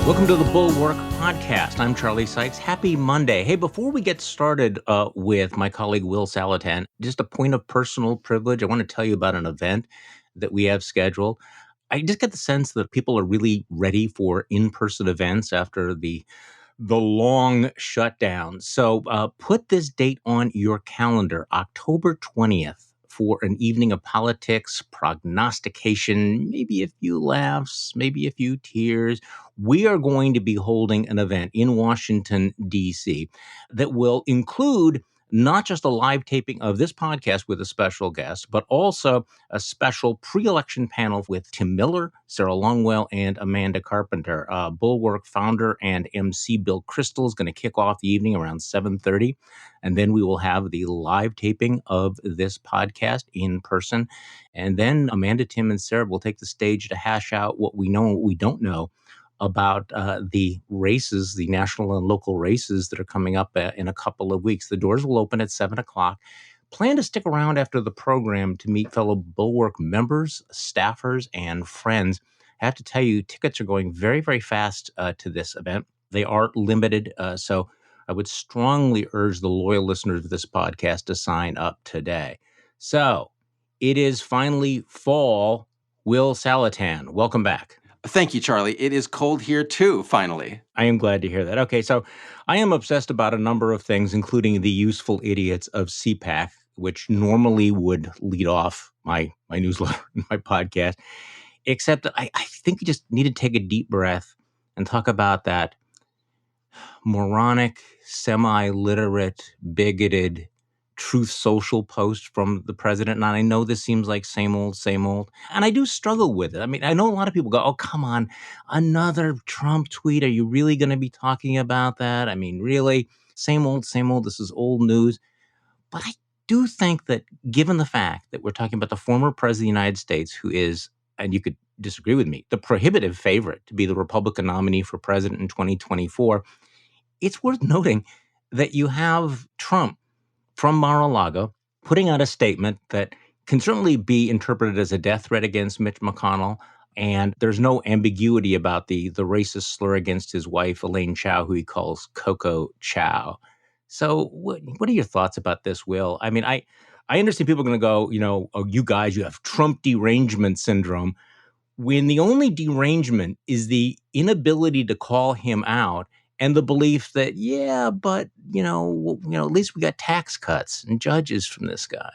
Welcome to the Bulwark podcast. I'm Charlie Sykes. Happy Monday. Hey, before we get started with my colleague Will Saletan, just a point of personal privilege. I want to tell you about an event that we have scheduled. I just get the sense that people are really ready for in-person events after the long shutdown. So put this date on your calendar, October 20th, for an evening of politics, prognostication, maybe a few laughs, maybe a few tears. We are going to be holding an event in Washington, D.C. that will include not just a live taping of this podcast with a special guest, but also a special pre-election panel with Tim Miller, Sarah Longwell, and Amanda Carpenter. Bulwark founder and MC Bill Kristol is going to kick off the evening around 7:30, and then we will have the live taping of this podcast in person. And then Amanda, Tim, and Sarah will take the stage to hash out what we know and what we don't know about the races, the national and local races that are coming up in a couple of weeks. The doors will open at 7 o'clock. Plan to stick around after the program to meet fellow Bulwark members, staffers, and friends. I have to tell you, tickets are going very, very fast to this event. They are limited, so I would strongly urge the loyal listeners of this podcast to sign up today. So it is finally fall. Will Saletan, welcome back. Thank you, Charlie. It is cold here too, finally. I am glad to hear that. Okay, so I am obsessed about a number of things, including the useful idiots of CPAC, which normally would lead off my newsletter and my podcast, except that I think you just need to take a deep breath and talk about that moronic, semi-literate, bigoted Truth Social post from the president. And I know this seems like same old. And I do struggle with it. I mean, I know a lot of people go, oh, come on, another Trump tweet. Are you really going to be talking about that? I mean, really, same old. This is old news. But I do think that given the fact that we're talking about the former president of the United States, who is, and you could disagree with me, the prohibitive favorite to be the Republican nominee for president in 2024, it's worth noting that you have Trump from Mar-a-Lago putting out a statement that can certainly be interpreted as a death threat against Mitch McConnell. And there's no ambiguity about the racist slur against his wife, Elaine Chao, who he calls Coco Chow. So what are your thoughts about this, Will? I mean, I understand people are going to go, oh, you guys, you have Trump derangement syndrome, when the only derangement is the inability to call him out and the belief that, yeah, but, at least we got tax cuts and judges from this guy.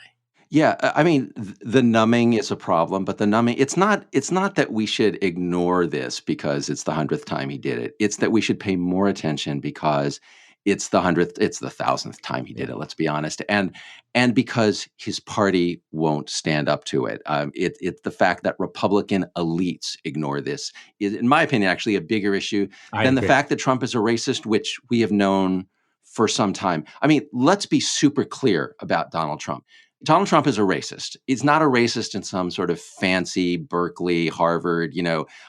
Yeah, I mean, the numbing is a problem, but the numbing, it's not that we should ignore this because it's the 100th time he did it. It's that we should pay more attention because it's the 1,000th time he did it, let's be honest. And because his party won't stand up to it. It's the fact that Republican elites ignore this is, in my opinion, actually a bigger issue than the fact that Trump is a racist, which we have known for some time. I mean, let's be super clear about Donald Trump. Donald Trump is a racist. He's not a racist in some sort of fancy Berkeley, Harvard,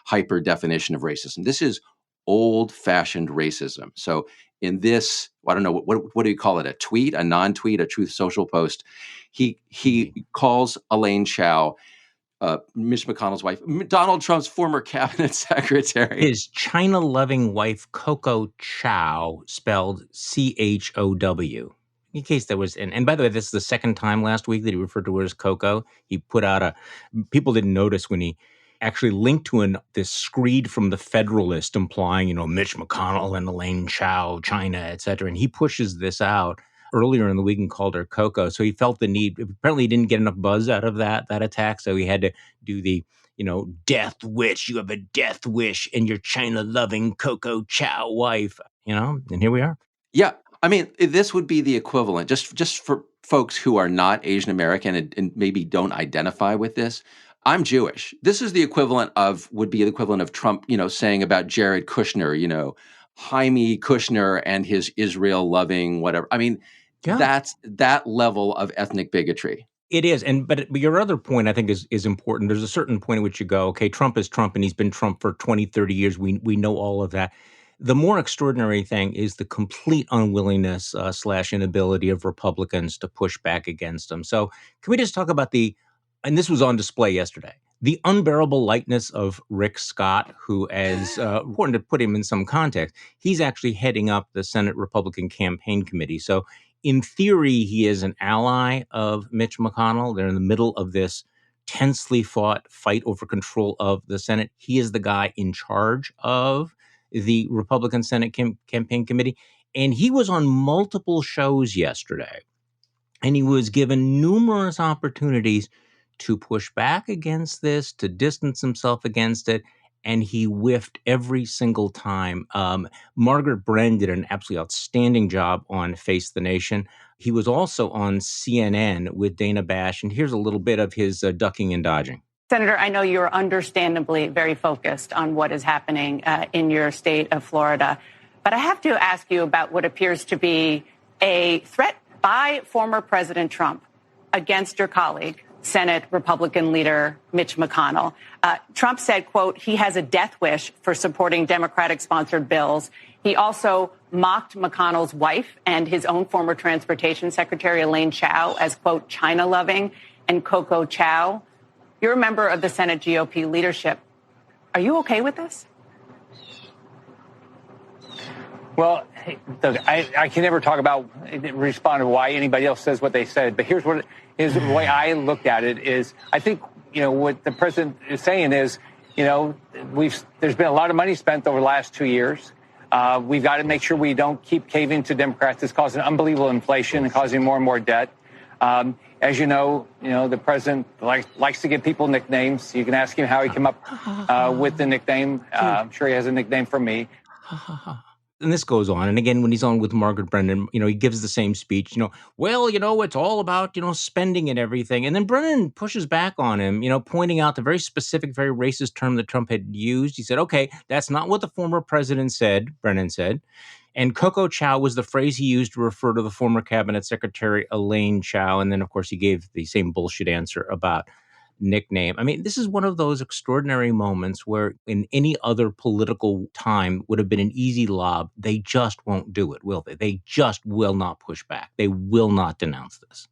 hyper definition of racism. This is old-fashioned racism. So in this, I don't know, what do you call it? A tweet, a non-tweet, a Truth Social post? He calls Elaine Chao, Mitch McConnell's wife, Donald Trump's former cabinet secretary. His China-loving wife, Coco Chow, spelled C-H-O-W. In case there was, and by the way, this is the second time last week that he referred to her as Coco. He put out people didn't notice when he actually linked to this screed from the Federalist implying, Mitch McConnell and Elaine Chao, China, et cetera. And he pushes this out earlier in the week and called her Coco. So he felt the need. Apparently he didn't get enough buzz out of that attack. So he had to do the, death wish. You have a death wish and your China-loving Coco Chow wife, and here we are. Yeah. I mean, this would be the equivalent, just for folks who are not Asian American and maybe don't identify with this. I'm Jewish. This is would be the equivalent of Trump, saying about Jared Kushner, Jaime Kushner and his Israel-loving whatever. I mean, That's that level of ethnic bigotry. It is. But your other point, I think, is important. There's a certain point at which you go, okay, Trump is Trump, and he's been Trump for 20, 30 years. We know all of that. The more extraordinary thing is the complete unwillingness / inability of Republicans to push back against him. So can we just talk about and this was on display yesterday, The unbearable lightness of Rick Scott, who, as important to put him in some context, he's actually heading up the Senate Republican Campaign Committee. So, in theory, he is an ally of Mitch McConnell. They're in the middle of this tensely fought fight over control of the Senate. He is the guy in charge of the Republican Senate Campaign Committee. And he was on multiple shows yesterday, and he was given numerous opportunities to push back against this, to distance himself against it, and he whiffed every single time. Margaret Brennan did an absolutely outstanding job on Face the Nation. He was also on CNN with Dana Bash, and here's a little bit of his ducking and dodging. Senator, I know you're understandably very focused on what is happening in your state of Florida, but I have to ask you about what appears to be a threat by former President Trump against your colleague, Senate Republican leader Mitch McConnell. Trump said, quote, he has a death wish for supporting Democratic-sponsored bills. He also mocked McConnell's wife and his own former Transportation Secretary, Elaine Chao, as, quote, China-loving and Coco Chow. You're a member of the Senate GOP leadership. Are you okay with this? Well, Doug, I can never talk about, respond to why anybody else says what they said. But here's what is the way I looked at it is I think, what the president is saying is, there's been a lot of money spent over the last 2 years. We've got to make sure we don't keep caving to Democrats. It's causing unbelievable inflation and causing more and more debt. As you know, the president likes to give people nicknames. You can ask him how he came up with the nickname. I'm sure he has a nickname for me. And this goes on. And again, when he's on with Margaret Brennan, he gives the same speech, it's all about, spending and everything. And then Brennan pushes back on him, pointing out the very specific, very racist term that Trump had used. He said, okay, that's not what the former president said, Brennan said. And Coco Chow was the phrase he used to refer to the former cabinet secretary, Elaine Chao. And then, of course, he gave the same bullshit answer about nickname. I mean, this is one of those extraordinary moments where in any other political time would have been an easy lob. They just won't do it, will they? They just will not push back. They will not denounce this.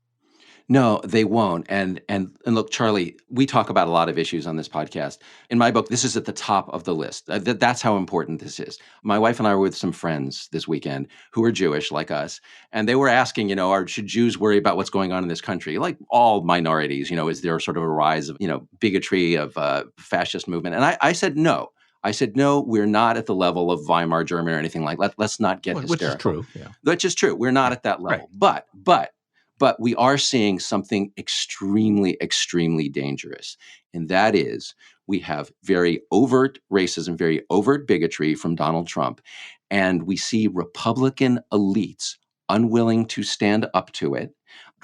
No, they won't. And look, Charlie, we talk about a lot of issues on this podcast. In my book, this is at the top of the list. That's how important this is. My wife and I were with some friends this weekend who are Jewish like us, and they were asking, should Jews worry about what's going on in this country? Like all minorities, is there sort of a rise of, bigotry, of fascist movement? And I said, no. I said, no, we're not at the level of Weimar Germany or anything like that. Let's not get hysterical. Which is true. Yeah. Which is true. We're not at that level. Right. But we are seeing something extremely, extremely dangerous. And that is we have very overt racism, very overt bigotry from Donald Trump. And we see Republican elites unwilling to stand up to it.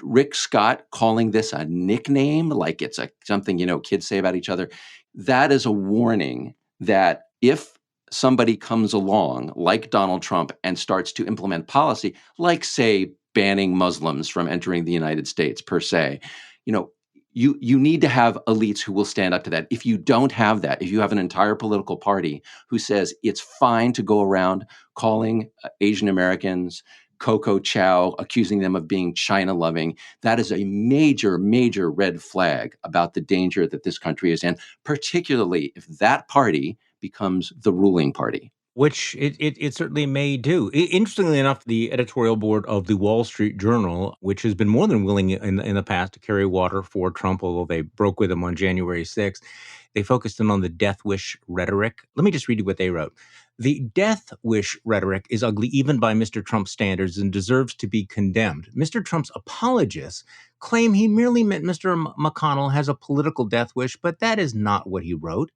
Rick Scott calling this a nickname, like it's something, kids say about each other. That is a warning that if somebody comes along like Donald Trump and starts to implement policy, like, say, banning Muslims from entering the United States per se, you need to have elites who will stand up to that. If you don't have that, if you have an entire political party who says it's fine to go around calling Asian Americans Coco Chow, accusing them of being China loving, that is a major, major red flag about the danger that this country is in, particularly if that party becomes the ruling party. Which it certainly may do. Interestingly enough, the editorial board of the Wall Street Journal, which has been more than willing in the past to carry water for Trump, although they broke with him on January 6th, they focused in on the death wish rhetoric. Let me just read you what they wrote. The death wish rhetoric is ugly even by Mr. Trump's standards and deserves to be condemned. Mr. Trump's apologists claim he merely meant Mr. McConnell has a political death wish, but that is not what he wrote.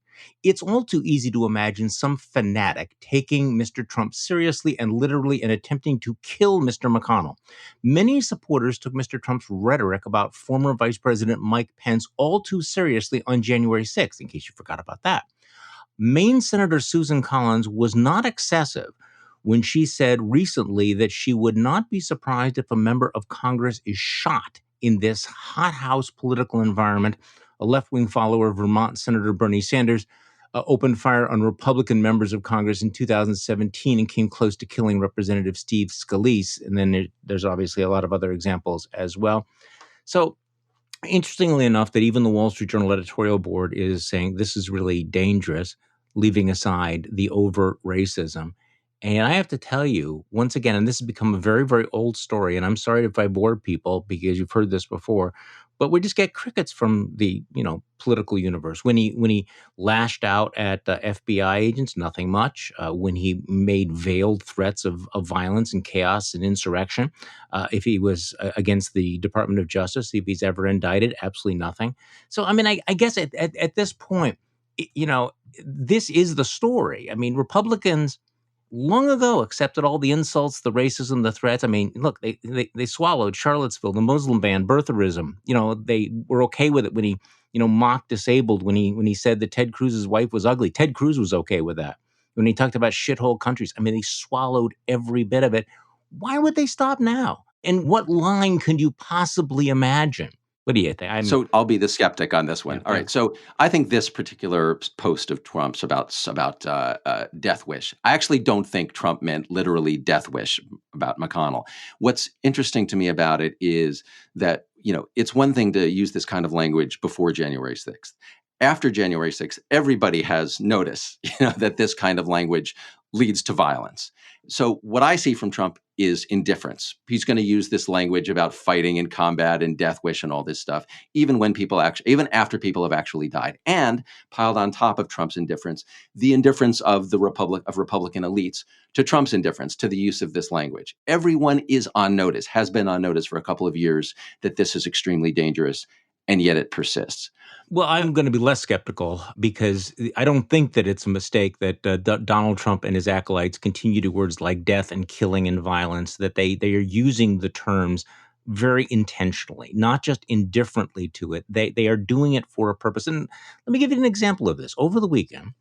It's all too easy to imagine some fanatic taking Mr. Trump seriously and literally and attempting to kill Mr. McConnell. Many supporters took Mr. Trump's rhetoric about former Vice President Mike Pence all too seriously on January 6th, in case you forgot about that. Maine Senator Susan Collins was not excessive when she said recently that she would not be surprised if a member of Congress is shot in this hothouse political environment. A left-wing follower of Vermont Senator Bernie Sanders opened fire on Republican members of Congress in 2017 and came close to killing Representative Steve Scalise. And then there's obviously a lot of other examples as well. So Interestingly enough, that even the Wall Street Journal editorial board is saying this is really dangerous, leaving aside the overt racism. And I have to tell you, once again, and this has become a very, very old story, and I'm sorry if I bore people because you've heard this before, but we just get crickets from the, political universe. When he lashed out at FBI agents, nothing much. When he made veiled threats of violence and chaos and insurrection, if he was against the Department of Justice, if he's ever indicted, absolutely nothing. So, I mean, I guess at this point, this is the story. I mean, Republicans long ago accepted all the insults, the racism, the threats. I mean, look, they swallowed Charlottesville, the Muslim ban, birtherism. They were okay with it when he, mocked disabled, when he said that Ted Cruz's wife was ugly. Ted Cruz was okay with that. When he talked about shithole countries, I mean, they swallowed every bit of it. Why would they stop now? And what line can you possibly imagine? What do you think? So I'll be the skeptic on this one. Yeah, All right. So I think this particular post of Trump's about death wish. I actually don't think Trump meant literally death wish about McConnell. What's interesting to me about it is that it's one thing to use this kind of language before January 6th. After January 6th, everybody has notice that this kind of language leads to violence. So what I see from Trump is indifference. He's going to use this language about fighting and combat and death wish and all this stuff, even even after people have actually died. And piled on top of Trump's indifference, the indifference of Republican elites to Trump's indifference to the use of this language. Everyone is on notice, has been on notice for a couple of years that this is extremely dangerous, and yet it persists. Well, I'm going to be less skeptical because I don't think that it's a mistake that Donald Trump and his acolytes continue to words like death and killing and violence, that they are using the terms very intentionally, not just indifferently to it. They are doing it for a purpose. And let me give you an example of this. Over the weekend,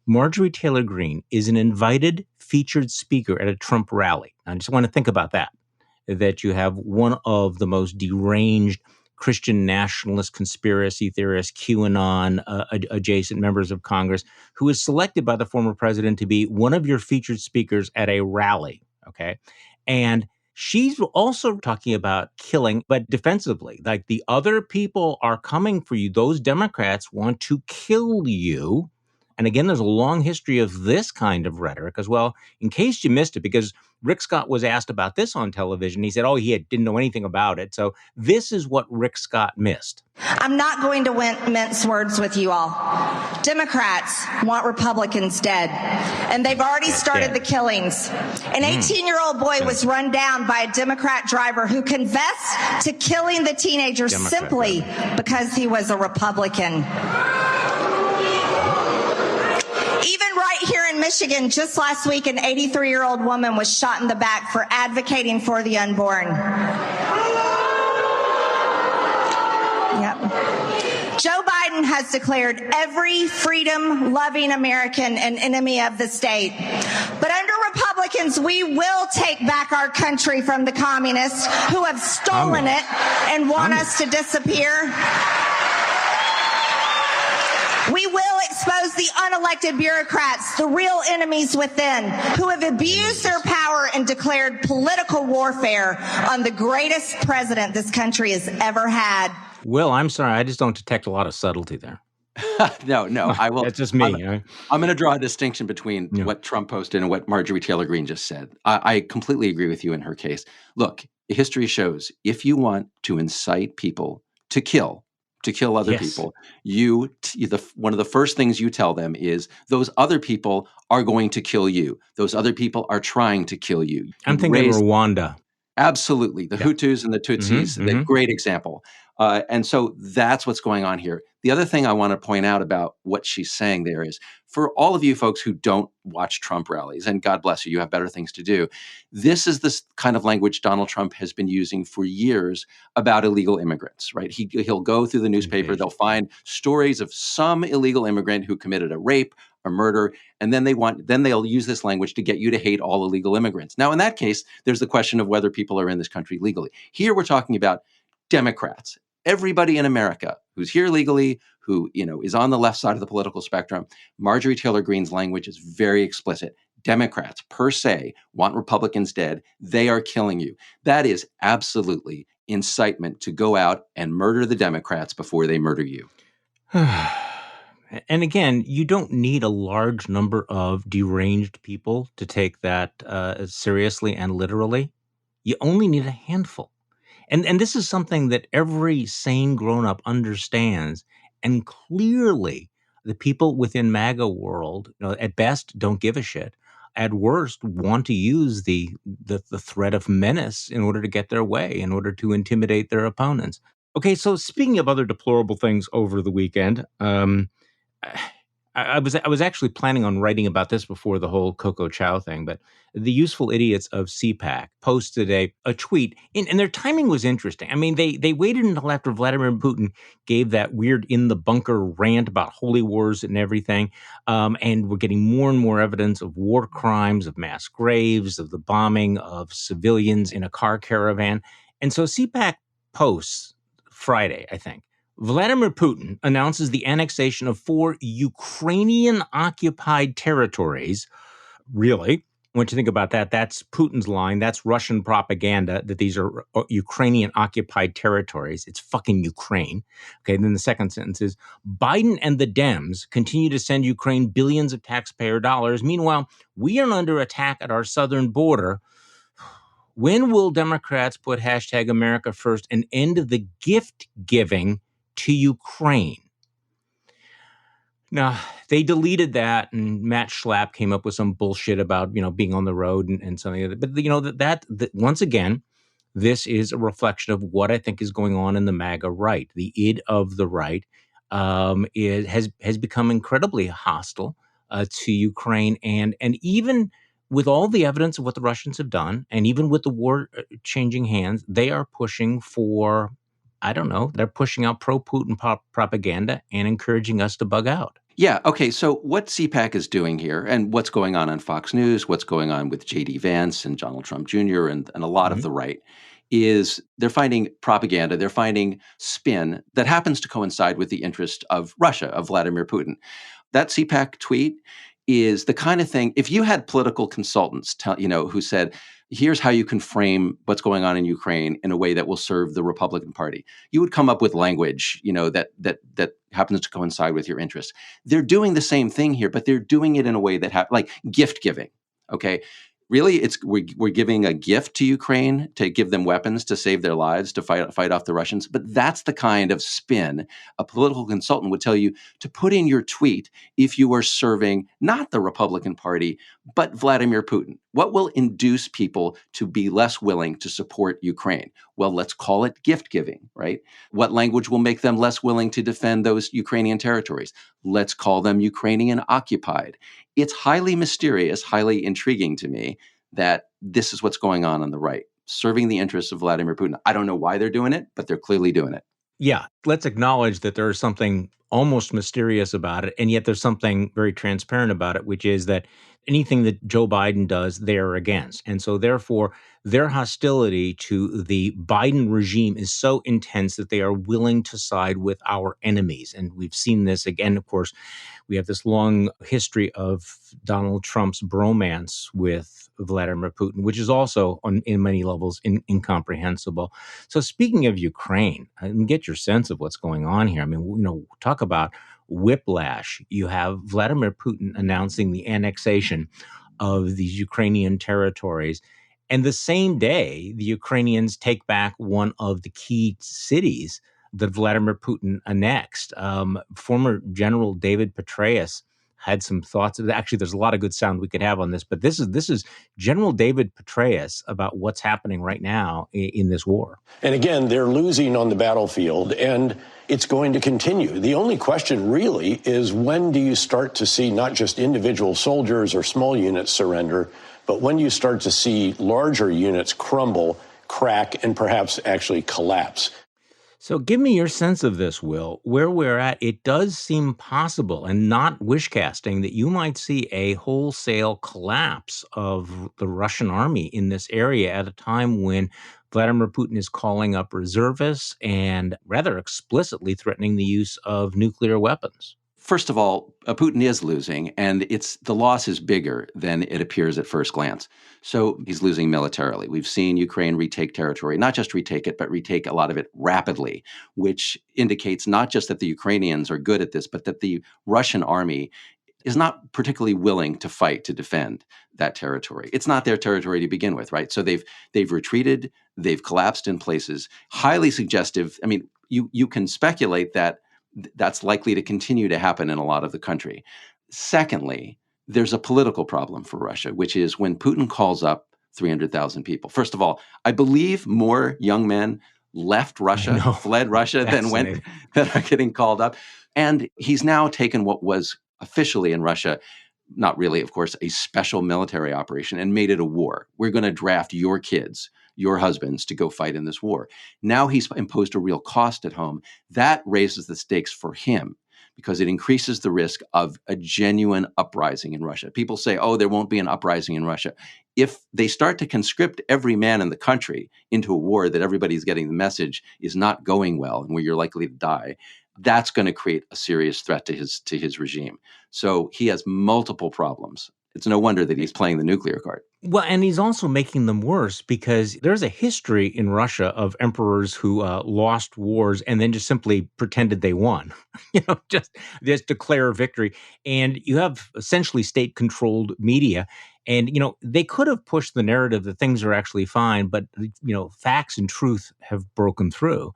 Marjorie Taylor Greene is an invited featured speaker at a Trump rally. I just want to think about that you have one of the most deranged Christian nationalist conspiracy theorists, QAnon adjacent members of Congress, who is selected by the former president to be one of your featured speakers at a rally. Okay. And she's also talking about killing, but defensively, like the other people are coming for you. Those Democrats want to kill you. And again, there's a long history of this kind of rhetoric as well. In case you missed it, because Rick Scott was asked about this on television, he said, didn't know anything about it. So this is what Rick Scott missed. I'm not going to mince words with you all. Democrats want Republicans dead, and they've already started the killings. An 18-year-old boy was run down by a Democrat driver who confessed to killing the teenager simply because he was a Republican. Even right here in Michigan, just last week, an 83-year-old woman was shot in the back for advocating for the unborn. Yep. Joe Biden has declared every freedom-loving American an enemy of the state. But under Republicans, we will take back our country from the communists who have stolen it and want us to disappear. We will expose the unelected bureaucrats, the real enemies within, who have abused their power and declared political warfare on the greatest president this country has ever had. Will, I'm sorry, I just don't detect a lot of subtlety there. No, I will. That's just me. I'm going to draw a distinction between what Trump posted and what Marjorie Taylor Greene just said. I completely agree with you in her case. Look, history shows if you want to incite people to kill other people, one of the first things you tell them is those other people are going to kill you. Those other people are trying to kill you. I'm thinking Rwanda. Absolutely. The Hutus and the Tutsis, the great example. And so that's what's going on here. The other thing I want to point out about what she's saying there is, for all of you folks who don't watch Trump rallies, and God bless you, you have better things to do, this is this kind of language Donald Trump has been using for years about illegal immigrants, right? He'll go through the newspaper, they'll find stories of some illegal immigrant who committed a rape, a murder, and then they'll use this language to get you to hate all illegal immigrants. Now, in that case, there's the question of whether people are in this country legally. Here we're talking about Democrats. Everybody in America who's here legally, who is on the left side of the political spectrum. Marjorie Taylor Greene's language is very explicit. Democrats, per se, want Republicans dead. They are killing you. That is absolutely incitement to go out and murder the Democrats before they murder you. And again, you don't need a large number of deranged people to take that seriously and literally. You only need a handful. And this is something that every sane grown-up understands. And clearly, the people within MAGA world, at best, don't give a shit. At worst, want to use the threat of menace in order to get their way, in order to intimidate their opponents. Okay, so speaking of other deplorable things over the weekend, I was actually planning on writing about this before the whole Coco Chow thing, but the useful idiots of CPAC posted a tweet, and their timing was interesting. I mean, they waited until after Vladimir Putin gave that weird in the bunker rant about holy wars and everything, and we're getting more and more evidence of war crimes, of mass graves, of the bombing of civilians in a car caravan, and so CPAC posts Friday, I think. Vladimir Putin announces the annexation of 4 Ukrainian-occupied territories. Really? When you think about that, that's Putin's line. That's Russian propaganda that these are Ukrainian-occupied territories. It's fucking Ukraine. Okay, and then the second sentence is, Biden and the Dems continue to send Ukraine billions of taxpayer dollars. Meanwhile, we are under attack at our southern border. When will Democrats put hashtag America first and end the gift giving to Ukraine? Now, they deleted that, and Matt Schlapp came up with some bullshit about, being on the road and something like that. But, that once again, this is a reflection of what I think is going on in the MAGA right. The id of the right has become incredibly hostile to Ukraine. And even with all the evidence of what the Russians have done, and even with the war changing hands, they are pushing for, I don't know, they're pushing out pro-Putin propaganda and encouraging us to bug out. Yeah. Okay. So what CPAC is doing here, and what's going on Fox News, what's going on with J.D. Vance and Donald Trump Jr. and a lot of the right, is they're finding propaganda, they're finding spin that happens to coincide with the interest of Russia, of Vladimir Putin. That CPAC tweet is the kind of thing, if you had political consultants who said, here's how you can frame what's going on in Ukraine in a way that will serve the Republican Party, you would come up with language, that happens to coincide with your interests. They're doing the same thing here, but they're doing it in a way that like gift giving. Okay. Really, we're giving a gift to Ukraine to give them weapons to save their lives, to fight off the Russians. But that's the kind of spin a political consultant would tell you to put in your tweet if you are serving not the Republican Party, but Vladimir Putin. What will induce people to be less willing to support Ukraine? Well, let's call it gift giving, right? What language will make them less willing to defend those Ukrainian territories? Let's call them Ukrainian occupied. It's highly mysterious, highly intriguing to me that this is what's going on the right, serving the interests of Vladimir Putin. I don't know why they're doing it, but they're clearly doing it. Yeah, let's acknowledge that there is something almost mysterious about it, and yet there's something very transparent about it, which is that anything that Joe Biden does, they're against. And so therefore, their hostility to the Biden regime is so intense that they are willing to side with our enemies. And we've seen this again, of course. We have this long history of Donald Trump's bromance with Vladimir Putin, which is also in many levels incomprehensible. So speaking of Ukraine, get your sense of what's going on here. I mean, talk about whiplash. You have Vladimir Putin announcing the annexation of these Ukrainian territories. And the same day, the Ukrainians take back one of the key cities that Vladimir Putin annexed. Former General David Petraeus had some thoughts. Actually, there's a lot of good sound we could have on this, but this is General David Petraeus about what's happening right now in this war. And again, they're losing on the battlefield, and it's going to continue. The only question really is, when do you start to see not just individual soldiers or small units surrender, but when you start to see larger units crumble, crack, and perhaps actually collapse? So give me your sense of this, Will. Where we're at, it does seem possible, and not wish casting, that you might see a wholesale collapse of the Russian army in this area at a time when Vladimir Putin is calling up reservists and rather explicitly threatening the use of nuclear weapons. First of all, Putin is losing, and the loss is bigger than it appears at first glance. So he's losing militarily. We've seen Ukraine retake territory, not just retake it, but retake a lot of it rapidly, which indicates not just that the Ukrainians are good at this, but that the Russian army is not particularly willing to fight to defend that territory. It's not their territory to begin with, right? So they've retreated, they've collapsed in places, highly suggestive. I mean, you can speculate that that's likely to continue to happen in a lot of the country. Secondly, there's a political problem for Russia, which is when Putin calls up 300,000 people. First of all, I believe more young men left Russia, fled Russia than are getting called up. And he's now taken what was officially in Russia, not really, of course, a special military operation, and made it a war. We're going to draft your kids, your husbands, to go fight in this war. Now he's imposed a real cost at home. That raises the stakes for him because it increases the risk of a genuine uprising in Russia. People say, oh, there won't be an uprising in Russia. If they start to conscript every man in the country into a war that everybody's getting the message is not going well and where you're likely to die, that's going to create a serious threat to his regime. So he has multiple problems. It's no wonder that he's playing the nuclear card. Well, and he's also making them worse because there's a history in Russia of emperors who lost wars and then just simply pretended they won, just declare victory. And you have essentially state-controlled media. And, they could have pushed the narrative that things are actually fine, but, facts and truth have broken through.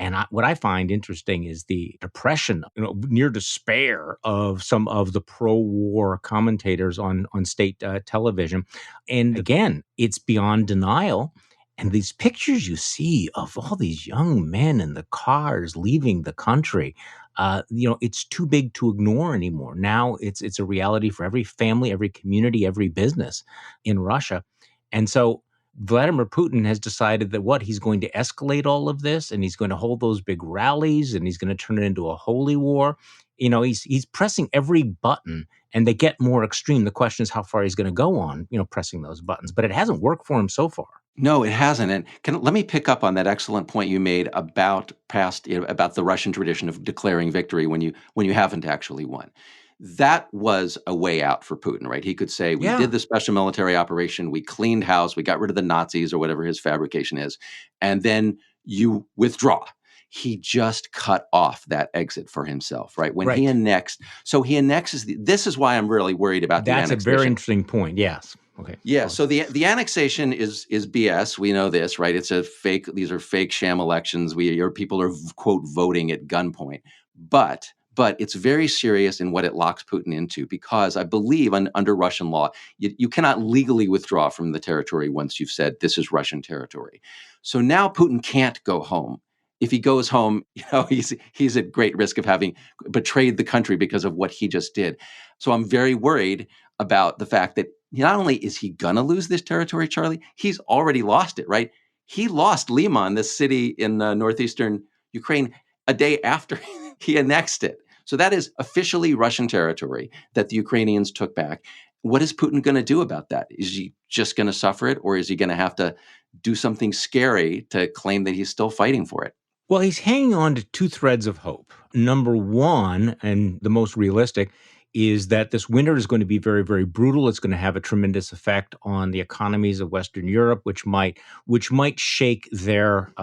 And what I find interesting is the depression, near despair of some of the pro-war commentators on state television. And again, it's beyond denial. And these pictures you see of all these young men in the cars leaving the country, it's too big to ignore anymore. Now it's a reality for every family, every community, every business in Russia. And so Vladimir Putin has decided that he's going to escalate all of this, and he's going to hold those big rallies, and he's going to turn it into a holy war. He's pressing every button, and they get more extreme. The question is how far he's going to go on, pressing those buttons. But it hasn't worked for him so far. No, it hasn't. And let me pick up on that excellent point you made about about the Russian tradition of declaring victory when you haven't actually won. That was a way out for Putin, right? He could say, we did the special military operation, we cleaned house, we got rid of the Nazis or whatever his fabrication is, and then you withdraw. He just cut off that exit for himself, right? He annexed, he annexes, this is why I'm really worried about the annexation. That's a very interesting point, yes. Okay. Yeah, so the annexation is BS. We know this, right? It's a fake, these are fake sham elections. Your people are, quote, voting at gunpoint. But it's very serious in what it locks Putin into, because I believe under Russian law, you cannot legally withdraw from the territory once you've said this is Russian territory. So now Putin can't go home. If he goes home, he's at great risk of having betrayed the country because of what he just did. So I'm very worried about the fact that not only is he going to lose this territory, Charlie, he's already lost it, right? He lost Liman, this city in northeastern Ukraine, a day after he annexed it. So that is officially Russian territory that the Ukrainians took back. What is Putin going to do about that? Is he just going to suffer it, or is he going to have to do something scary to claim that he's still fighting for it? Well, he's hanging on to two threads of hope. Number one, and the most realistic, is that this winter is going to be very, very brutal. It's going to have a tremendous effect on the economies of Western Europe, which might shake their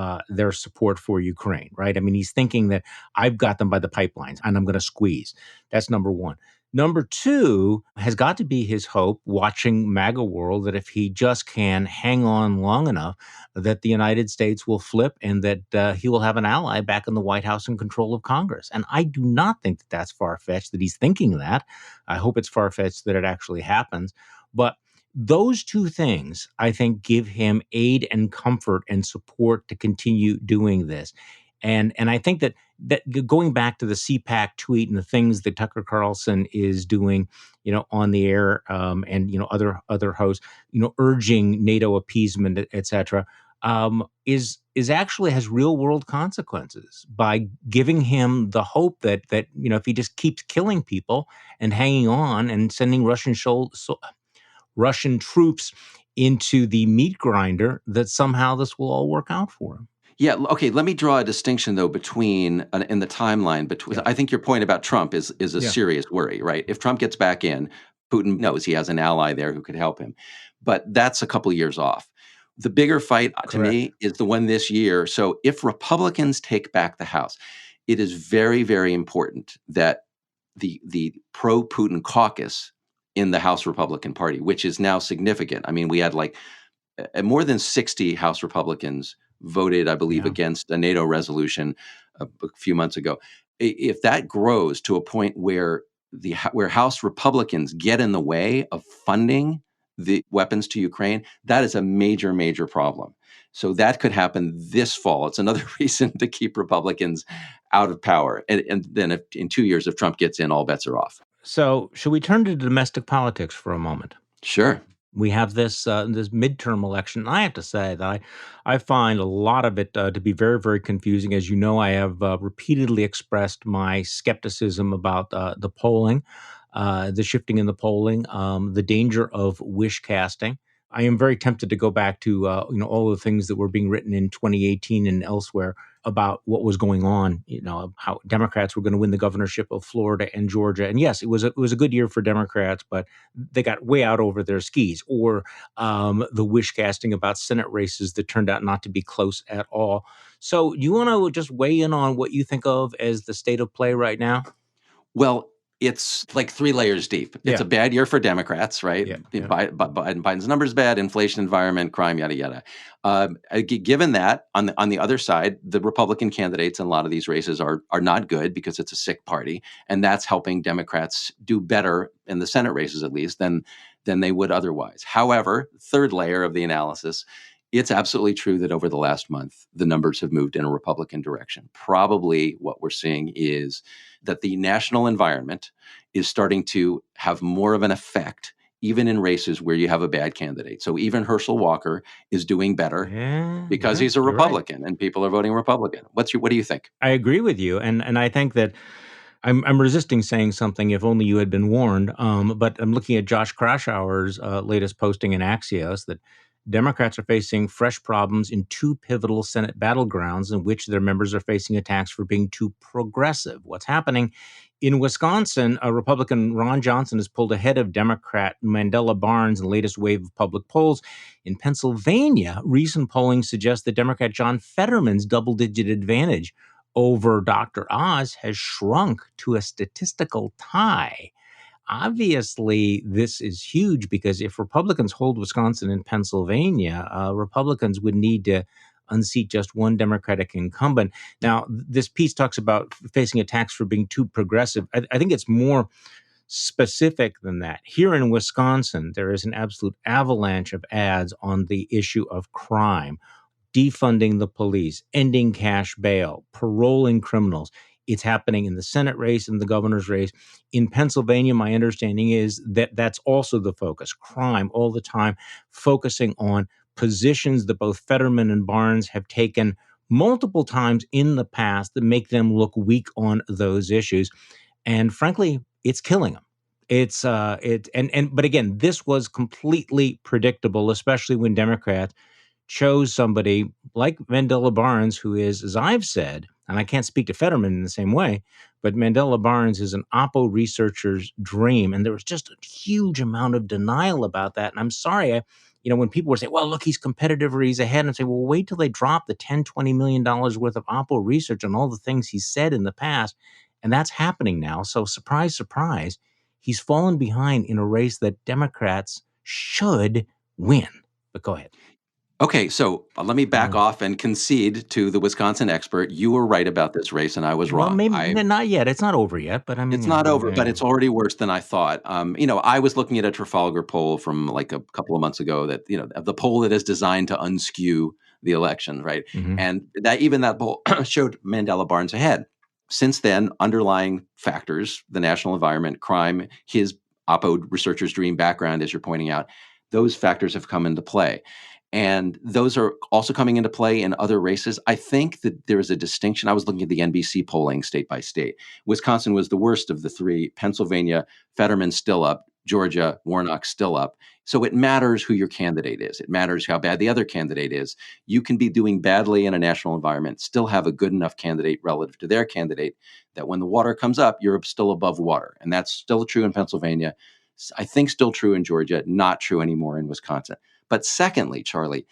support for Ukraine, right? I mean, he's thinking that I've got them by the pipelines and I'm going to squeeze. That's number one. Number two has got to be his hope, watching MAGA world, that if he just can hang on long enough, that the United States will flip and that he will have an ally back in the White House in control of Congress. And I do not think that that's far-fetched, that he's thinking that. I hope it's far-fetched that it actually happens. But those two things, I think, give him aid and comfort and support to continue doing this. And I think that going back to the CPAC tweet and the things that Tucker Carlson is doing, on the air, and other hosts, urging NATO appeasement, et cetera, is actually has real world consequences by giving him the hope that if he just keeps killing people and hanging on and sending Russian troops into the meat grinder, that somehow this will all work out for him. Yeah. Okay. Let me draw a distinction though between in the timeline between. I think your point about Trump is a serious worry, right? If Trump gets back in, Putin knows he has an ally there who could help him, but that's a couple of years off. The bigger fight to me is the one this year. So if Republicans take back the House, it is very, very important that the pro-Putin caucus in the House Republican Party, which is now significant. I mean, we had like more than 60 House Republicans voted, I believe, against a NATO resolution a few months ago. If that grows to a point where where House Republicans get in the way of funding the weapons to Ukraine, that is a major, major problem. So that could happen this fall. It's another reason to keep Republicans out of power. And then in 2 years, if Trump gets in, all bets are off. So should we turn to domestic politics for a moment? Sure. We have this midterm election. I have to say that I find a lot of it to be very, very confusing. As you know, I have repeatedly expressed my skepticism about the polling, the shifting in the polling, the danger of wish casting. I am very tempted to go back to all the things that were being written in 2018 and elsewhere about what was going on. How Democrats were going to win the governorship of Florida and Georgia. And yes, it was a good year for Democrats, but they got way out over their skis. Or the wish casting about Senate races that turned out not to be close at all. So, do you want to just weigh in on what you think of as the state of play right now? Well, it's like 3 layers deep. It's a bad year for Democrats, right? Biden's numbers bad, inflation environment, crime, yada, yada. Given that, on the other side, the Republican candidates in a lot of these races are not good because it's a sick party. And that's helping Democrats do better in the Senate races, at least, than they would otherwise. However, third layer of the analysis, it's absolutely true that over the last month, the numbers have moved in a Republican direction. Probably what we're seeing is that the national environment is starting to have more of an effect, even in races where you have a bad candidate. So even Herschel Walker is doing better because he's a Republican and people are voting Republican. What do you think? I agree with you. And I think that I'm resisting saying something, if only you had been warned. But I'm looking at Josh Kraushaar's latest posting in Axios that Democrats are facing fresh problems in 2 pivotal Senate battlegrounds in which their members are facing attacks for being too progressive. What's happening in Wisconsin? Republican Ron Johnson has pulled ahead of Democrat Mandela Barnes in the latest wave of public polls. In Pennsylvania, recent polling suggests that Democrat John Fetterman's double-digit advantage over Dr. Oz has shrunk to a statistical tie. Obviously, this is huge because if Republicans hold Wisconsin and Pennsylvania, Republicans would need to unseat just one Democratic incumbent. Now, this piece talks about facing attacks for being too progressive. I think it's more specific than that. Here in Wisconsin, there is an absolute avalanche of ads on the issue of crime, defunding the police, ending cash bail, paroling criminals. It's happening in the Senate race and the governor's race. In Pennsylvania, my understanding is that that's also the focus. Crime all the time, focusing on positions that both Fetterman and Barnes have taken multiple times in the past that make them look weak on those issues. And frankly, it's killing them. But again, this was completely predictable, especially when Democrats chose somebody like Mandela Barnes, who is, as I've said, and I can't speak to Fetterman in the same way, but Mandela Barnes is an Oppo researcher's dream. And there was just a huge amount of denial about that. And I'm sorry, when people were saying, well, look, he's competitive or he's ahead, and I say, well, wait till they drop the $10-20 million worth of Oppo research on all the things he said in the past. And that's happening now. So surprise, surprise, he's fallen behind in a race that Democrats should win. But go ahead. Okay, so let me back off and concede to the Wisconsin expert. You were right about this race, and I was wrong. Well, maybe not yet. It's not over yet, but I mean, it's not over, but it's already worse than I thought. I was looking at a Trafalgar poll from like a couple of months ago that the poll that is designed to unskew the election, right? Mm-hmm. And that poll showed Mandela Barnes ahead. Since then, underlying factors, the national environment, crime, his Oppo researcher's dream background, as you're pointing out, those factors have come into play. And those are also coming into play in other races. I think that there is a distinction. I was looking at the NBC polling state by state. Wisconsin was the worst of the 3. Pennsylvania, Fetterman's still up. Georgia, Warnock's still up. So it matters who your candidate is. It matters how bad the other candidate is. You can be doing badly in a national environment, still have a good enough candidate relative to their candidate that when the water comes up, you're still above water. And that's still true in Pennsylvania. I think still true in Georgia, not true anymore in Wisconsin. But secondly, Charlie,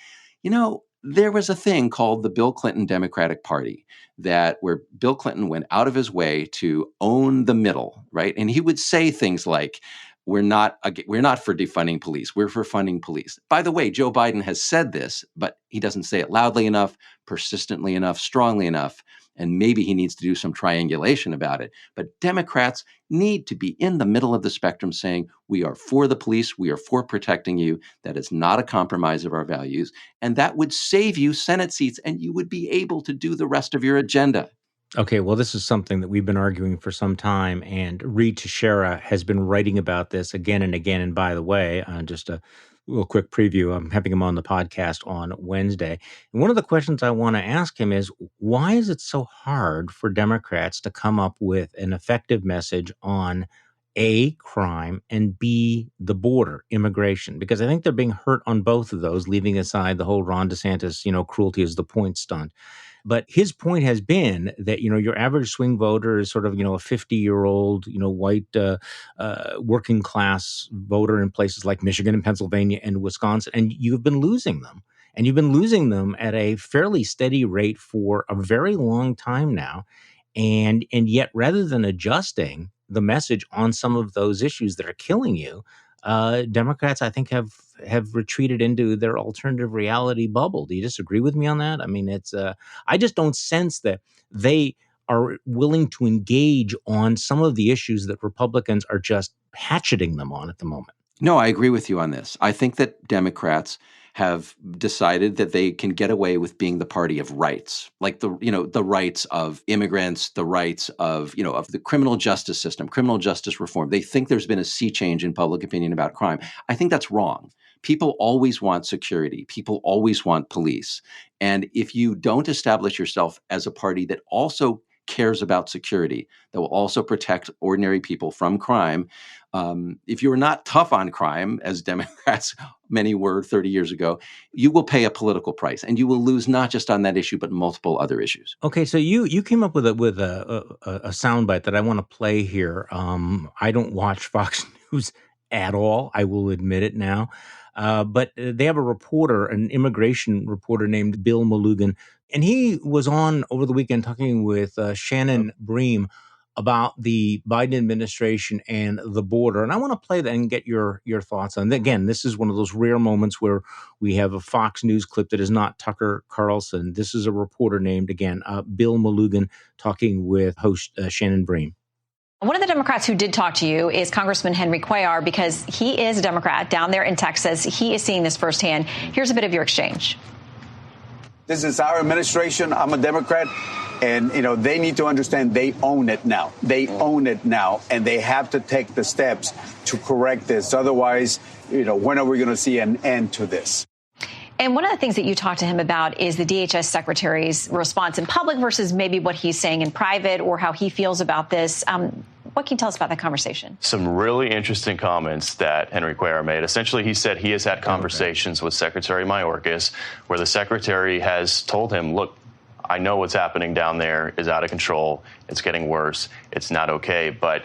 there was a thing called the Bill Clinton Democratic Party where Bill Clinton went out of his way to own the middle, right? And he would say things like, we're not for defunding police. We're for funding police. By the way, Joe Biden has said this, but he doesn't say it loudly enough, persistently enough, strongly enough. And maybe he needs to do some triangulation about it. But Democrats need to be in the middle of the spectrum saying, we are for the police. We are for protecting you. That is not a compromise of our values. And that would save you Senate seats and you would be able to do the rest of your agenda. Okay, well, this is something that we've been arguing for some time, and Reed Teixeira has been writing about this again and again. And by the way, just a little quick preview, I'm having him on the podcast on Wednesday. And one of the questions I want to ask him is, why is it so hard for Democrats to come up with an effective message on A, crime, and B, the border, immigration? Because I think they're being hurt on both of those, leaving aside the whole Ron DeSantis, cruelty is the point stunt. But his point has been that, your average swing voter is sort of, a 50-year-old, white working class voter in places like Michigan and Pennsylvania and Wisconsin. And you've been losing them. And you've been losing them at a fairly steady rate for a very long time now. And yet, rather than adjusting the message on some of those issues that are killing you, Democrats, I think, have retreated into their alternative reality bubble. Do you disagree with me on that? I mean, I just don't sense that they are willing to engage on some of the issues that Republicans are just hatcheting them on at the moment. No, I agree with you on this. I think that Democrats have decided that they can get away with being the party of rights, like the rights of immigrants, the rights of the criminal justice system, criminal justice reform. They think there's been a sea change in public opinion about crime. I think that's wrong. People always want security. People always want police. And if you don't establish yourself as a party that also cares about security, that will also protect ordinary people from crime, if you're not tough on crime, as Democrats, many were 30 years ago, you will pay a political price, and you will lose not just on that issue, but multiple other issues. Okay, so you came up with a soundbite that I want to play here. I don't watch Fox News at all. I will admit it now. But they have an immigration reporter named Bill Malugin, and he was on over the weekend talking with Shannon Bream about the Biden administration and the border. And I want to play that and get your thoughts on it. Again, this is one of those rare moments where we have a Fox News clip that is not Tucker Carlson. This is a reporter named, again, Bill Malugin talking with host Shannon Bream. One of the Democrats who did talk to you is Congressman Henry Cuellar, because he is a Democrat down there in Texas. He is seeing this firsthand. Here's a bit of your exchange. This is our administration. I'm a Democrat. And, they need to understand they own it now. They own it now. And they have to take the steps to correct this. Otherwise, when are we going to see an end to this? And one of the things that you talked to him about is the DHS secretary's response in public versus maybe what he's saying in private or how he feels about this. What can you tell us about that conversation? Some really interesting comments that Henry Cuellar made. Essentially, he said he has had conversations with Secretary Mayorkas where the secretary has told him, look, I know what's happening down there is out of control. It's getting worse. It's not okay. But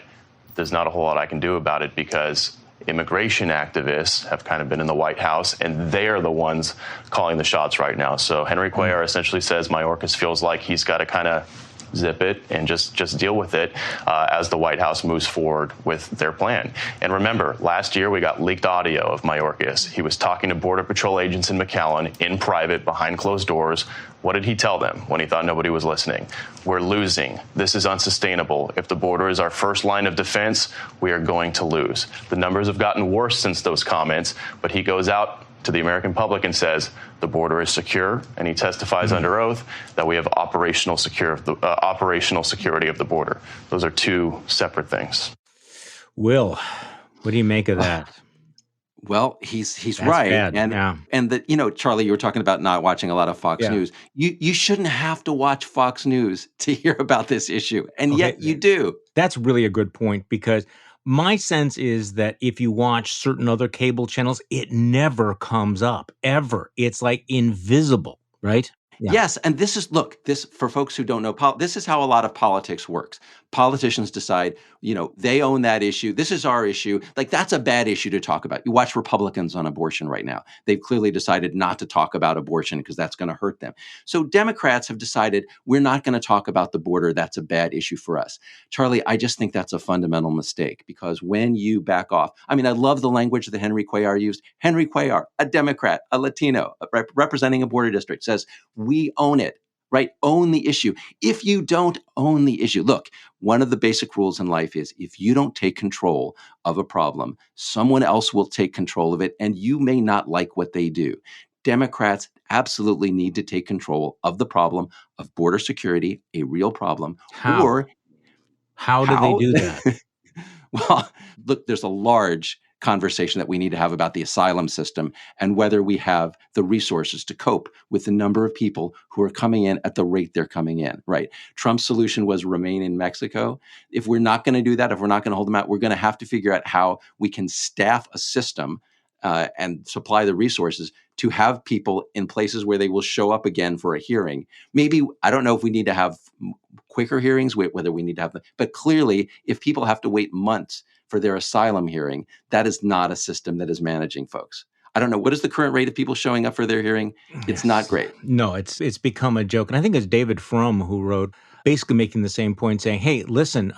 there's not a whole lot I can do about it because immigration activists have kind of been in the White House, and they are the ones calling the shots right now. So Henry Cuellar essentially says Mayorkas feels like he's got to kind of zip it and just deal with it as the White House moves forward with their plan. And remember, last year we got leaked audio of Mayorkas. He was talking to Border Patrol agents in McAllen in private behind closed doors. What did he tell them when he thought nobody was listening? We're losing. This is unsustainable. If the border is our first line of defense, we are going to lose. The numbers have gotten worse since those comments, but he goes out to the American public and says the border is secure, and he testifies under oath that we have operational security of the border. Those are two separate things. Will, what do you make of that? Well, he's That's right, bad. and Charlie, you were talking about not watching a lot of Fox News. You shouldn't have to watch Fox News to hear about this issue, and yet you do. That's really a good point, because My sense is that if you watch certain other cable channels, it never comes up, ever. It's like invisible, right? Yeah. Yes, and this for folks who don't know, this is how a lot of politics works. Politicians decide, they own that issue. This is our issue. Like, that's a bad issue to talk about. You watch Republicans on abortion right now. They've clearly decided not to talk about abortion because that's going to hurt them. So Democrats have decided we're not going to talk about the border. That's a bad issue for us. Charlie, I just think that's a fundamental mistake, because when you back off, I love the language that Henry Cuellar used. Henry Cuellar, a Democrat, a Latino, representing a border district, says, we own it, right? Own the issue. If you don't own the issue, look, one of the basic rules in life is if you don't take control of a problem, someone else will take control of it, and you may not like what they do. Democrats absolutely need to take control of the problem of border security, a real problem. How? How do they do that? Well, look, there's a large conversation that we need to have about the asylum system and whether we have the resources to cope with the number of people who are coming in at the rate they're coming in, right? Trump's solution was remain in Mexico. If we're not going to do that, if we're not going to hold them out, we're going to have to figure out how we can staff a system and supply the resources to have people in places where they will show up again for a hearing. Maybe, I don't know if we need to have quicker hearings, whether we need to have them, but clearly, if people have to wait months for their asylum hearing, that is not a system that is managing folks. I don't know. What is the current rate of people showing up for their hearing? It's not great. No, it's become a joke. And I think it's David Frum who wrote, basically making the same point, saying, hey, listen,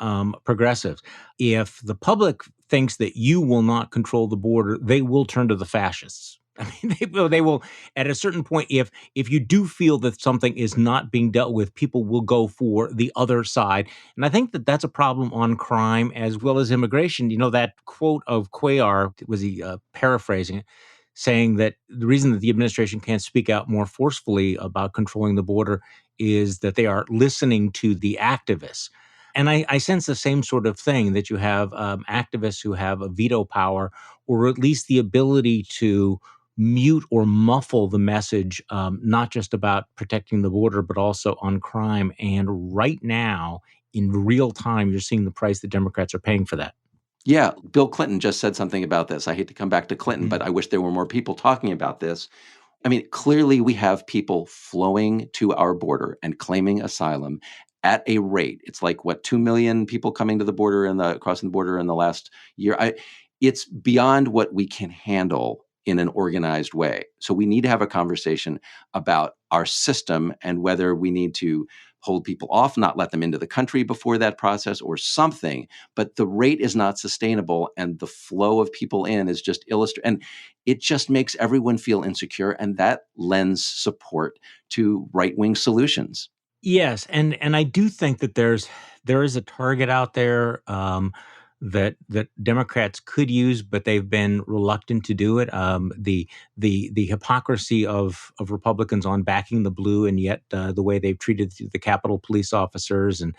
progressives, if the public thinks that you will not control the border, they will turn to the fascists. I mean, they will at a certain point, if you do feel that something is not being dealt with, people will go for the other side. And I think that that's a problem on crime as well as immigration. That quote of Cuellar, was he paraphrasing it, saying that the reason that the administration can't speak out more forcefully about controlling the border is that they are listening to the activists. And I sense the same sort of thing, that you have activists who have a veto power, or at least the ability to mute or muffle the message, not just about protecting the border, but also on crime. And right now, in real time, you're seeing the price that Democrats are paying for that. Yeah, Bill Clinton just said something about this. I hate to come back to Clinton, but I wish there were more people talking about this. Clearly we have people flowing to our border and claiming asylum at a rate. It's like, 2 million people coming to the border and crossing the border in the last year. It's beyond what we can handle in an organized way. So we need to have a conversation about our system and whether we need to hold people off, not let them into the country before that process or something. But the rate is not sustainable, and the flow of people in is just and it just makes everyone feel insecure, and that lends support to right-wing solutions. Yes, and I do think that there is a target out there that Democrats could use, but they've been reluctant to do it. The hypocrisy of Republicans on backing the blue, and yet the way they've treated the Capitol police officers, and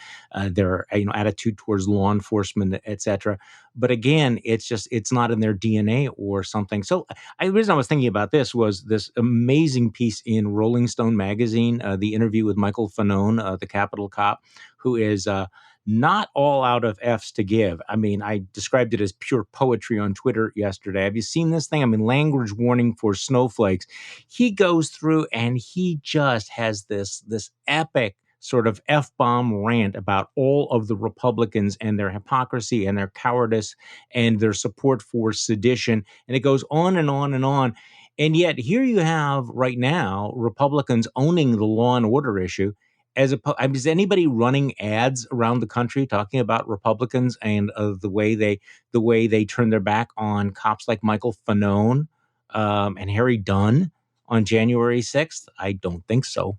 their attitude towards law enforcement, et cetera. But again, it's not in their DNA or something. So the reason I was thinking about this was this amazing piece in Rolling Stone magazine, the interview with Michael Fanone, the Capitol cop, who is not all out of F's to give. I described it as pure poetry on Twitter yesterday. Have you seen this thing? Language warning for snowflakes. He goes through and he just has this epic sort of F-bomb rant about all of the Republicans and their hypocrisy and their cowardice and their support for sedition. And it goes on and on and on. And yet here you have right now Republicans owning the law and order issue. Is anybody running ads around the country talking about Republicans and the way they turn their back on cops like Michael Fanone and Harry Dunn on January 6th? I don't think so.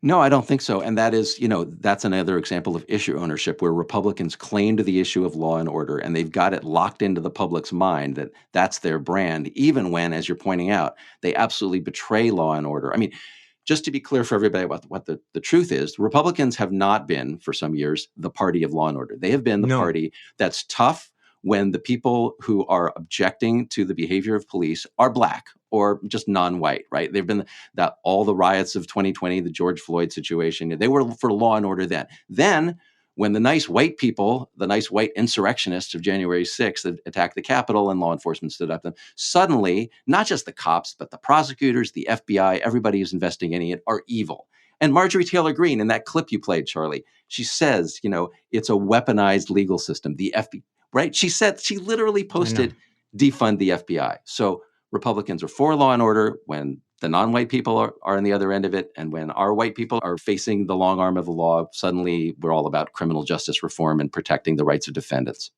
No, I don't think so. And that is, that's another example of issue ownership, where Republicans claim to the issue of law and order, and they've got it locked into the public's mind that that's their brand, even when, as you're pointing out, they absolutely betray law and order. Just to be clear for everybody about what the truth is, Republicans have not been, for some years, the party of law and order. They have been the party that's tough when the people who are objecting to the behavior of police are Black or just non-white, right? They've been all the riots of 2020, the George Floyd situation. They were for law and order then. Then, when the nice white people, the nice white insurrectionists of January 6th attacked the Capitol and law enforcement stood up to them, suddenly, not just the cops, but the prosecutors, the FBI, everybody who's investigating it are evil. And Marjorie Taylor Greene, in that clip you played, Charlie, she says, it's a weaponized legal system, the FBI, right? She literally posted, defund the FBI. So Republicans are for law and order when the non-white people are on the other end of it. And when our white people are facing the long arm of the law, suddenly we're all about criminal justice reform and protecting the rights of defendants.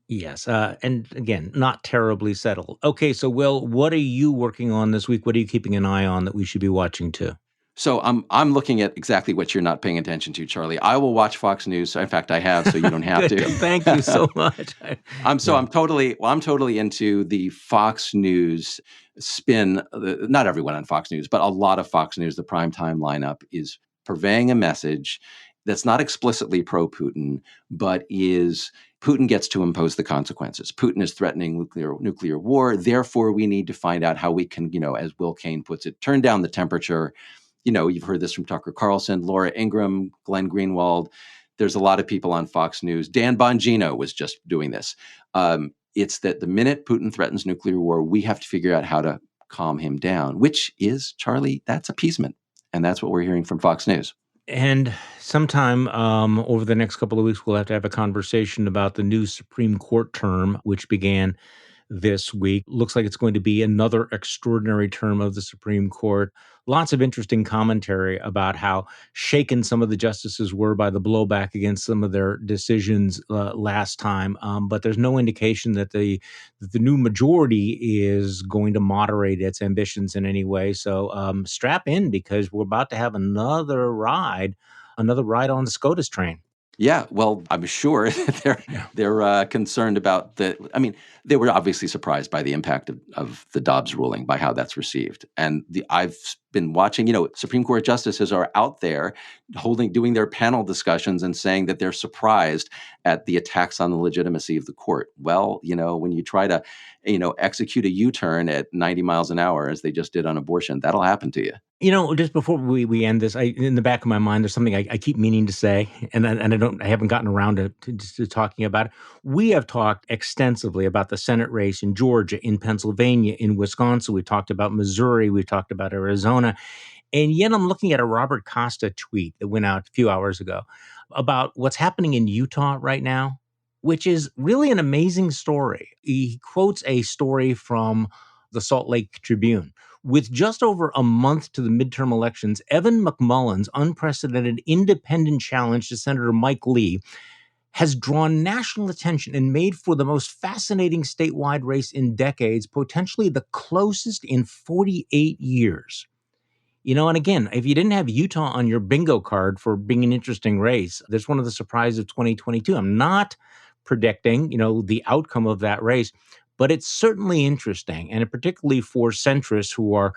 Yes. And again, not terribly settled. Okay. So, Will, what are you working on this week? What are you keeping an eye on that we should be watching too? So I'm looking at exactly what you're not paying attention to, Charlie. I will watch Fox News. In fact, I have, so you don't have to. Thank you so much. I'm totally into the Fox News spin. Not everyone on Fox News, but a lot of Fox News. The primetime lineup is purveying a message that's not explicitly pro-Putin, but is Putin gets to impose the consequences. Putin is threatening nuclear war. Therefore, we need to find out how we can, as Will Cain puts it, turn down the temperature. You've heard this from Tucker Carlson, Laura Ingraham, Glenn Greenwald. There's a lot of people on Fox News. Dan Bongino was just doing this. It's that the minute Putin threatens nuclear war, we have to figure out how to calm him down, which is, Charlie, that's appeasement. And that's what we're hearing from Fox News. And sometime over the next couple of weeks, we'll have a conversation about the new Supreme Court term, which began this week. Looks like it's going to be another extraordinary term of the Supreme Court. Lots of interesting commentary about how shaken some of the justices were by the blowback against some of their decisions last time. But there's no indication that the new majority is going to moderate its ambitions in any way. So strap in, because we're about to have another ride on the SCOTUS train. Yeah, well, I'm sure they're concerned about they were obviously surprised by the impact of the Dobbs ruling, by how that's received. And I've been watching, Supreme Court justices are out there doing their panel discussions and saying that they're surprised at the attacks on the legitimacy of the court. Well, when you try to, execute a U-turn at 90 miles an hour, as they just did on abortion, that'll happen to you. Just before we end this, in the back of my mind, there's something I keep meaning to say, and I haven't gotten around to talking about it. We have talked extensively about the Senate race in Georgia, in Pennsylvania, in Wisconsin. We talked about Missouri. We talked about Arizona. And yet I'm looking at a Robert Costa tweet that went out a few hours ago about what's happening in Utah right now, which is really an amazing story. He quotes a story from the Salt Lake Tribune. With just over a month to the midterm elections, Evan McMullen's unprecedented independent challenge to Senator Mike Lee has drawn national attention and made for the most fascinating statewide race in decades, potentially the closest in 48 years. And again, if you didn't have Utah on your bingo card for being an interesting race, that's one of the surprises of 2022. I'm not predicting, the outcome of that race, but it's certainly interesting, and particularly for centrists who are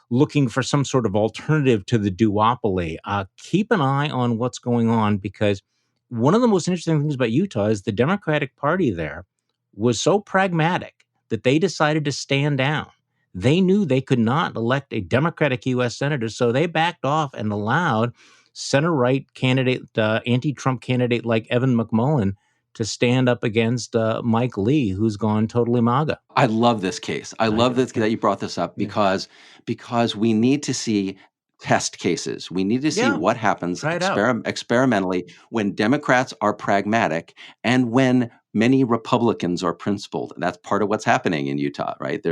looking for some sort of alternative to the duopoly. Keep an eye on what's going on, because one of the most interesting things about Utah is the Democratic Party there was so pragmatic that they decided to stand down. They knew they could not elect a Democratic U.S. senator, so they backed off and allowed center-right candidate, anti-Trump candidate like Evan McMullen to stand up against Mike Lee, who's gone totally MAGA. I love this case. I love that you brought this up, because we need to see test cases. We need to see what happens experimentally when Democrats are pragmatic and when many Republicans are principled. That's part of what's happening in Utah, right?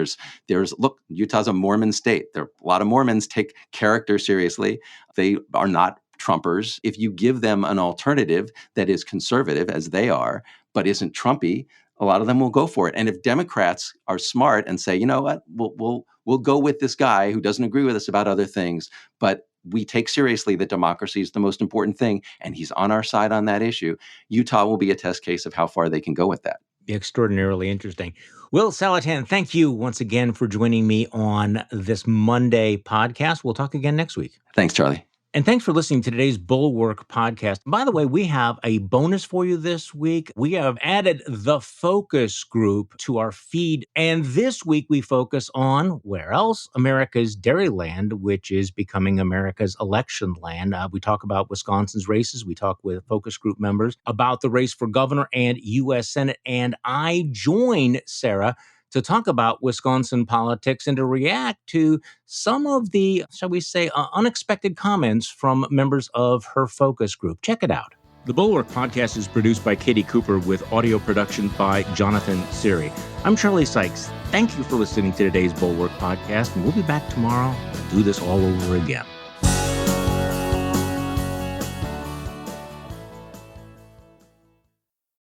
Look, Utah's a Mormon state. A lot of Mormons take character seriously. They are not Trumpers. If you give them an alternative that is conservative, as they are, but isn't Trumpy, a lot of them will go for it. And if Democrats are smart and say, you know what, we'll go with this guy who doesn't agree with us about other things, but we take seriously that democracy is the most important thing, and he's on our side on that issue, Utah will be a test case of how far they can go with that. Extraordinarily interesting. Will Saletan, thank you once again for joining me on this Monday podcast. We'll talk again next week. Thanks, Charlie. And thanks for listening to today's Bulwark podcast. By the way, we have a bonus for you this week. We have added the focus group to our feed. And this week we focus on, where else? America's Dairyland, which is becoming America's election land. We talk about Wisconsin's races. We talk with focus group members about the race for governor and U.S. Senate. And I join Sarah to talk about Wisconsin politics and to react to some of the, shall we say, unexpected comments from members of her focus group. Check it out. The Bulwark podcast is produced by Katie Cooper with audio production by Jonathan Siri. I'm Charlie Sykes. Thank you for listening to today's Bulwark podcast, and we'll be back tomorrow to do this all over again.